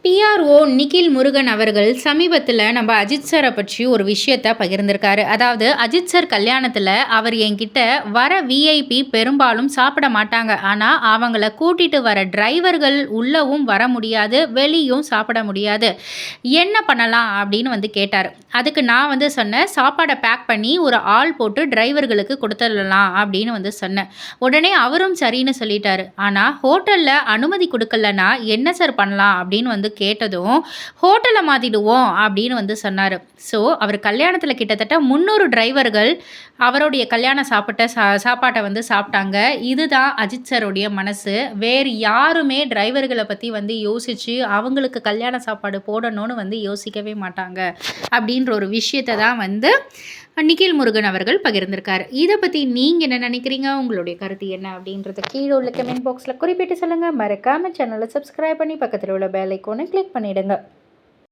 PRO Nikhil Murugan அவர்கள் சமீபத்தில் நம்ம அஜித் சாரை பற்றி ஒரு விஷயத்த பகிர்ந்திருக்காரு. அதாவது அஜித் சார் கல்யாணத்தில் அவர் என்கிட்ட வர விஐபி பெரும்பாலும் சாப்பிட மாட்டாங்க. ஆனால் அவங்கள கூட்டிட்டு வர டிரைவர்கள் உள்ளவும் வர முடியாது, வெளியும் சாப்பிட முடியாது. என்ன பண்ணலாம் அப்படின்னு கேட்டார். அதுக்கு நான் சொன்னேன், சாப்பாடை பேக் பண்ணி ஒரு ஆள் போட்டு டிரைவர்களுக்கு கொடுத்துடலாம் அப்படின்னு சொன்னேன். உடனே அவரும் சரின்னு சொல்லிட்டாரு. ஆனால் ஹோட்டலில் அனுமதி கொடுக்கலன்னா என்ன சார் பண்ணலாம் அப்படின்னு கேட்டதும் ஹோட்டலை மாற்றிடுவோம் அப்படின்னு சொன்னார். ஸோ அவர் கல்யாணத்தில் கிட்டத்தட்ட 300 டிரைவர்கள் அவருடைய கல்யாண சாப்பாட்டை சாப்பிட்டாங்க. இதுதான் அஜித் சாருடைய மனசு. வேறு யாருமே டிரைவர்களை பற்றி யோசித்து அவங்களுக்கு கல்யாண சாப்பாடு போடணும்னு யோசிக்கவே மாட்டாங்க அப்படின்ற ஒரு விஷயத்தை தான் நிகில் முருகன் அவர்கள் பகிர்ந்திருக்கார். இதை பற்றி நீங்கள் என்ன நினைக்கிறீங்க? உங்களுடைய கருத்து என்ன அப்படின்றத கீழே உள்ள கமெண்ட் பாக்ஸில் குறிப்பிட்டு சொல்லுங்கள். மறக்காமல் சேனலை சப்ஸ்கிரைப் பண்ணி பக்கத்தில் உள்ள பெல் ஐக்கானை கிளிக் பண்ணிவிடுங்க.